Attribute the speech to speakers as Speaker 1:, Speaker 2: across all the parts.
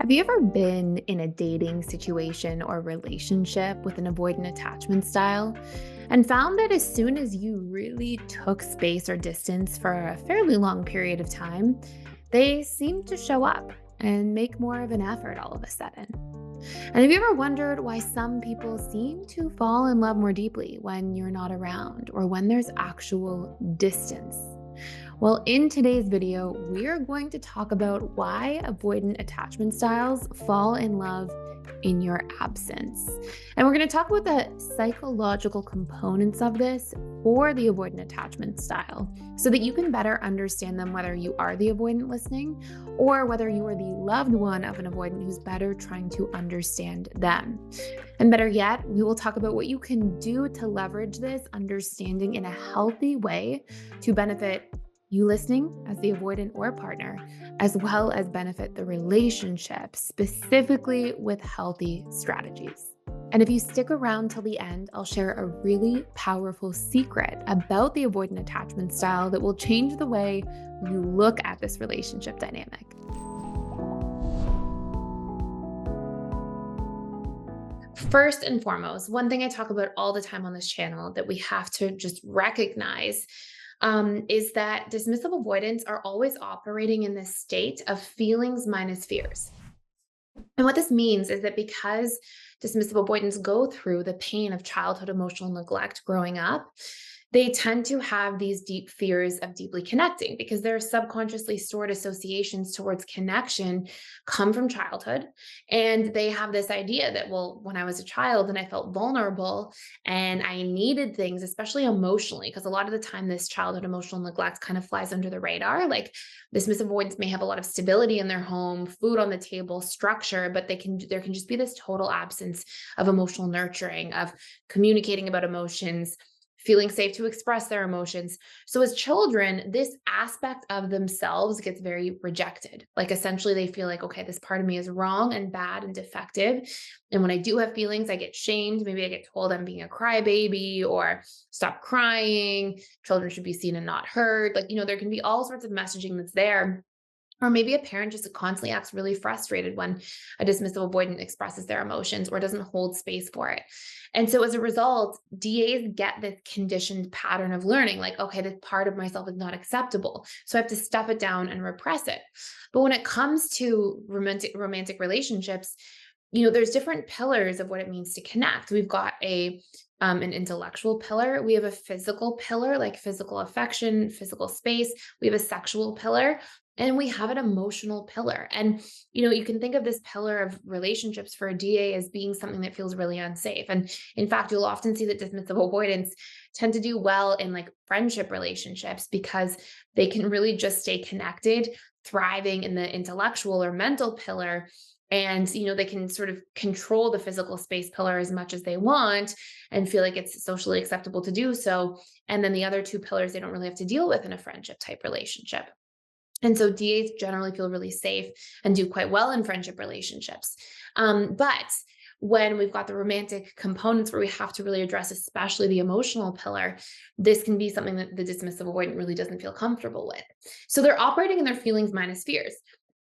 Speaker 1: Have you ever been in a dating situation or relationship with an avoidant attachment style and found that as soon as you really took space or distance for a fairly long period of time, they seem to show up and make more of an effort all of a sudden? And have you ever wondered why some people seem to fall in love more deeply when you're not around or when there's actual distance? Well, in today's video, we're going to talk about why avoidant attachment styles fall in love in your absence. And we're going to talk about the psychological components of this for the avoidant attachment style so that you can better understand them, whether you are the avoidant listening or whether you are the loved one of an avoidant who's better trying to understand them. And better yet, we will talk about what you can do to leverage this understanding in a healthy way to benefit you listening as the avoidant or partner, as well as benefit the relationship, specifically with healthy strategies. And if you stick around till the end, I'll share a really powerful secret about the avoidant attachment style that will change the way you look at this relationship dynamic. First and foremost, one thing I talk about all the time on this channel that we have to just recognize is that dismissive avoidants are always operating in this state of feelings minus fears. And what this means is that because dismissive avoidants go through the pain of childhood emotional neglect growing up, they tend to have these deep fears of deeply connecting because their subconsciously stored associations towards connection come from childhood. And they have this idea that, well, when I was a child and I felt vulnerable and I needed things, especially emotionally, because a lot of the time this childhood emotional neglect kind of flies under the radar. Like dismissive avoidants may have a lot of stability in their home, food on the table, structure, but there can just be this total absence of emotional nurturing, of communicating about emotions, feeling safe to express their emotions. So as children, this aspect of themselves gets very rejected. Like essentially they feel like, okay, this part of me is wrong and bad and defective. And when I do have feelings, I get shamed. Maybe I get told I'm being a crybaby or stop crying. Children should be seen and not heard. Like, there can be all sorts of messaging that's there. Or maybe a parent just constantly acts really frustrated when a dismissive avoidant expresses their emotions or doesn't hold space for it. And so as a result, DAs get this conditioned pattern of learning, like, okay, this part of myself is not acceptable. So I have to stuff it down and repress it. But when it comes to romantic relationships, there's different pillars of what it means to connect. We've got an intellectual pillar. We have a physical pillar, like physical affection, physical space. We have a sexual pillar. And we have an emotional pillar. And, you can think of this pillar of relationships for a DA as being something that feels really unsafe. And in fact, you'll often see that dismissive avoidants tend to do well in like friendship relationships because they can really just stay connected, thriving in the intellectual or mental pillar. And, they can sort of control the physical space pillar as much as they want and feel like it's socially acceptable to do so. And then the other two pillars, they don't really have to deal with in a friendship type relationship. And so DAs generally feel really safe and do quite well in friendship relationships. But when we've got the romantic components where we have to really address, especially the emotional pillar, this can be something that the dismissive avoidant really doesn't feel comfortable with. So they're operating in their feelings minus fears.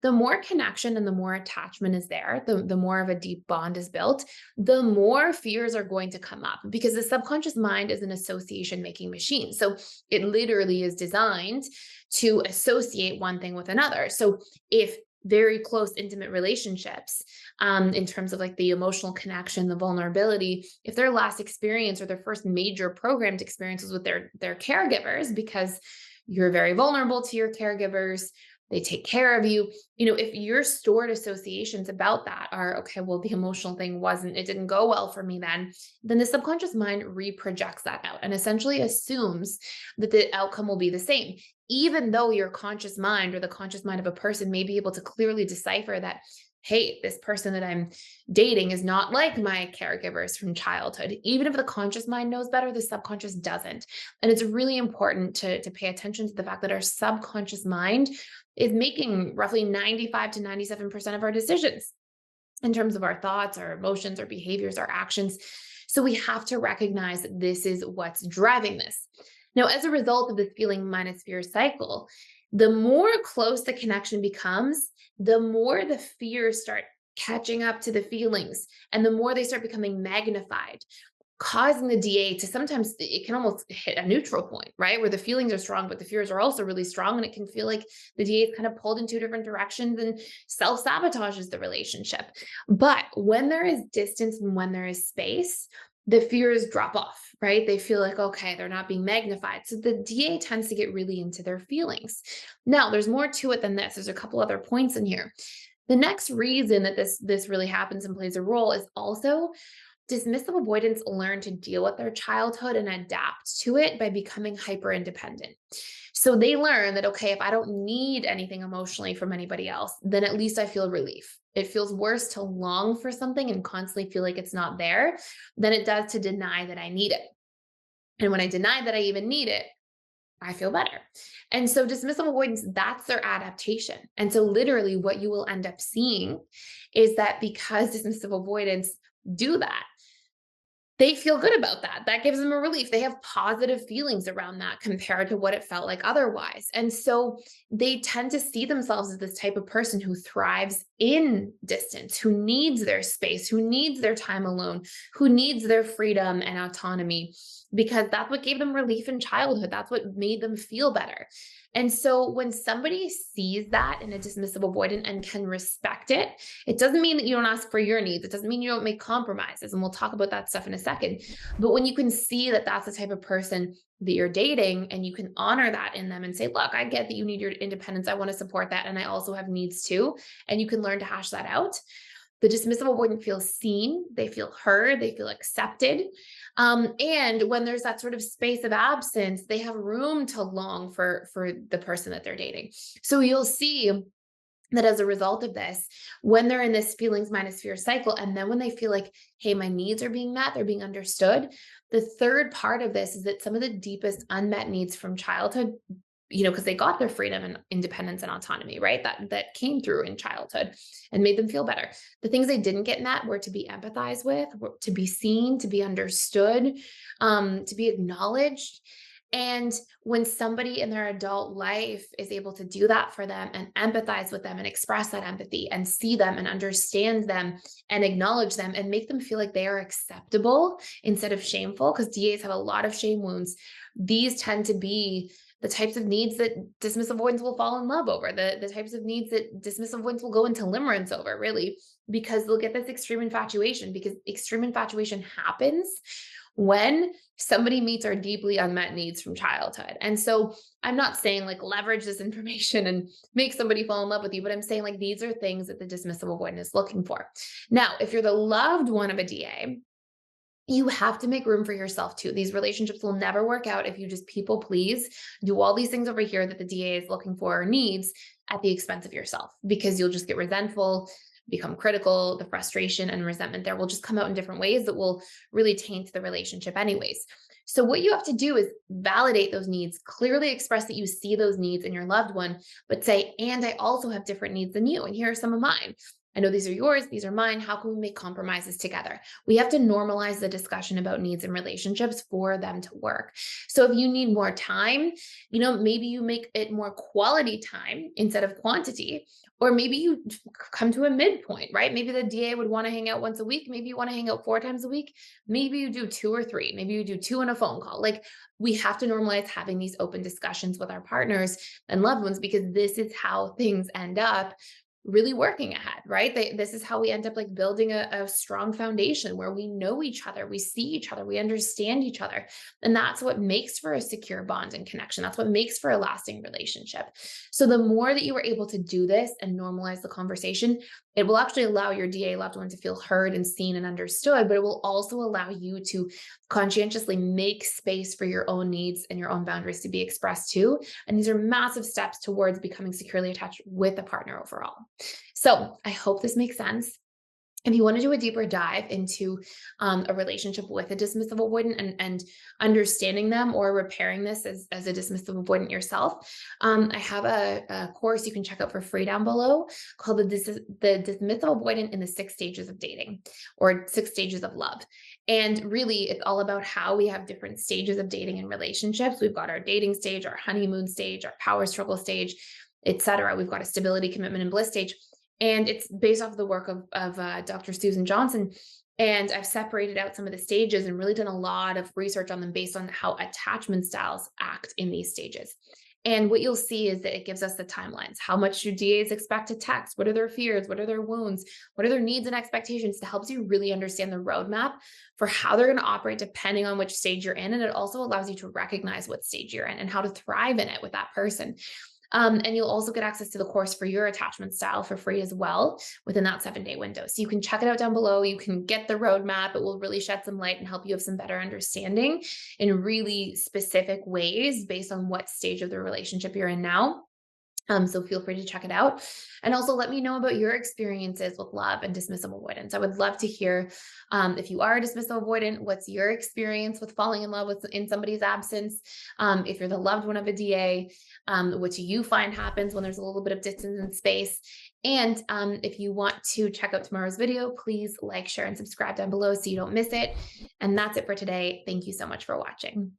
Speaker 1: The more connection and the more attachment is there, the more of a deep bond is built, the more fears are going to come up because the subconscious mind is an association making machine. So it literally is designed to associate one thing with another. So if very close, intimate relationships, in terms of like the emotional connection, the vulnerability, if their last experience or their first major programmed experience was with their caregivers, because you're very vulnerable to your caregivers, they take care of you. If your stored associations about that are, okay, well, the emotional thing it didn't go well for me then the subconscious mind reprojects that out and essentially assumes that the outcome will be the same, even though your conscious mind or the conscious mind of a person may be able to clearly decipher that, hey, this person that I'm dating is not like my caregivers from childhood. Even if the conscious mind knows better, the subconscious doesn't. And it's really important to pay attention to the fact that our subconscious mind is making roughly 95 to 97% of our decisions in terms of our thoughts, our emotions, our behaviors, our actions. So we have to recognize that this is what's driving this. Now, as a result of this feeling minus fear cycle, The more close the connection becomes, the more the fears start catching up to the feelings, and the more they start becoming magnified, causing the DA to sometimes it can almost hit a neutral point, right? Where the feelings are strong, but the fears are also really strong. And it can feel like the DA is kind of pulled in two different directions and self sabotages the relationship. But when there is distance and when there is space, the fears drop off, right? They feel like, okay, they're not being magnified. So the DA tends to get really into their feelings. Now, there's more to it than this. There's a couple other points in here. The next reason that this really happens and plays a role is also dismissive avoidants learn to deal with their childhood and adapt to it by becoming hyper independent. So they learn that, okay, if I don't need anything emotionally from anybody else, then at least I feel relief. It feels worse to long for something and constantly feel like it's not there than it does to deny that I need it. And when I deny that I even need it, I feel better. And so dismissive avoidance, that's their adaptation. And so literally what you will end up seeing is that because dismissive avoidance do that, they feel good about that. That gives them a relief. They have positive feelings around that compared to what it felt like otherwise. And so they tend to see themselves as this type of person who thrives in distance, who needs their space, who needs their time alone, who needs their freedom and autonomy, because that's what gave them relief in childhood. That's what made them feel better. And so when somebody sees that in a dismissive avoidant and can respect it, it doesn't mean that you don't ask for your needs. It doesn't mean you don't make compromises. And we'll talk about that stuff in a second. But when you can see that that's the type of person that you're dating and you can honor that in them and say, look, I get that you need your independence. I want to support that. And I also have needs too. And you can learn to hash that out. The dismissive avoidant feels seen, they feel heard, they feel accepted. And when there's that sort of space of absence, they have room to long for the person that they're dating. So you'll see that as a result of this, when they're in this feelings minus fear cycle, and then when they feel like, hey, my needs are being met, they're being understood, the third part of this is that some of the deepest unmet needs from childhood, because they got their freedom and independence and autonomy, right? That came through in childhood and made them feel better. The things they didn't get met were to be empathized with, were to be seen, to be understood, to be acknowledged. And when somebody in their adult life is able to do that for them and empathize with them and express that empathy and see them and understand them and acknowledge them and make them feel like they are acceptable instead of shameful, because DAs have a lot of shame wounds, these tend to be the types of needs that dismissive avoidants will fall in love over, the types of needs that dismissive avoidants will go into limerence over, really, because they'll get this extreme infatuation, because extreme infatuation happens when somebody meets our deeply unmet needs from childhood. And so I'm not saying like leverage this information and make somebody fall in love with you, but I'm saying like these are things that the dismissive avoidant is looking for. Now, if you're the loved one of a DA, you have to make room for yourself too. These relationships will never work out if you just people please, do all these things over here that the DA is looking for or needs at the expense of yourself, because you'll just get resentful, become critical. The frustration and resentment there will just come out in different ways that will really taint the relationship anyways. So what you have to do is validate those needs, clearly express that you see those needs in your loved one, but say, and I also have different needs than you, and here are some of mine. I know these are yours, these are mine. How can we make compromises together? We have to normalize the discussion about needs and relationships for them to work. So if you need more time, maybe you make it more quality time instead of quantity, or maybe you come to a midpoint, right? Maybe the DA would want to hang out once a week. Maybe you want to hang out 4 times a week. Maybe you do 2 or 3. Maybe you do 2 in a phone call. Like, we have to normalize having these open discussions with our partners and loved ones, because this is how things end up really working ahead, right? This is how we end up like building a strong foundation where we know each other, we see each other, we understand each other. And that's what makes for a secure bond and connection. That's what makes for a lasting relationship. So the more that you are able to do this and normalize the conversation, it will actually allow your DA loved one to feel heard and seen and understood, but it will also allow you to conscientiously make space for your own needs and your own boundaries to be expressed too. And these are massive steps towards becoming securely attached with a partner overall. So I hope this makes sense. If you want to do a deeper dive into a relationship with a dismissive avoidant and understanding them or repairing this as a dismissive avoidant yourself, I have a course you can check out for free down below called the Dismissive Avoidant in the 6 Stages of Dating or 6 Stages of Love. And really, it's all about how we have different stages of dating and relationships. We've got our dating stage, our honeymoon stage, our power struggle stage, etc. We've got a stability, commitment, and bliss stage, and it's based off the work of Dr. Susan Johnson. And I've separated out some of the stages and really done a lot of research on them based on how attachment styles act in these stages. And what you'll see is that it gives us the timelines. How much do DAs expect to text? What are their fears? What are their wounds? What are their needs and expectations? It helps you really understand the roadmap for how they're going to operate depending on which stage you're in. And it also allows you to recognize what stage you're in and how to thrive in it with that person. And you'll also get access to the course for your attachment style for free as well within that 7-day window. So you can check it out down below. You can get the roadmap. It will really shed some light and help you have some better understanding in really specific ways based on what stage of the relationship you're in now. So feel free to check it out. And also let me know about your experiences with love and dismissive avoidance. I would love to hear if you are a dismissive avoidant, what's your experience with falling in love with in somebody's absence? If you're the loved one of a DA, what do you find happens when there's a little bit of distance and space? And if you want to check out tomorrow's video, please like, share, and subscribe down below so you don't miss it. And that's it for today. Thank you so much for watching.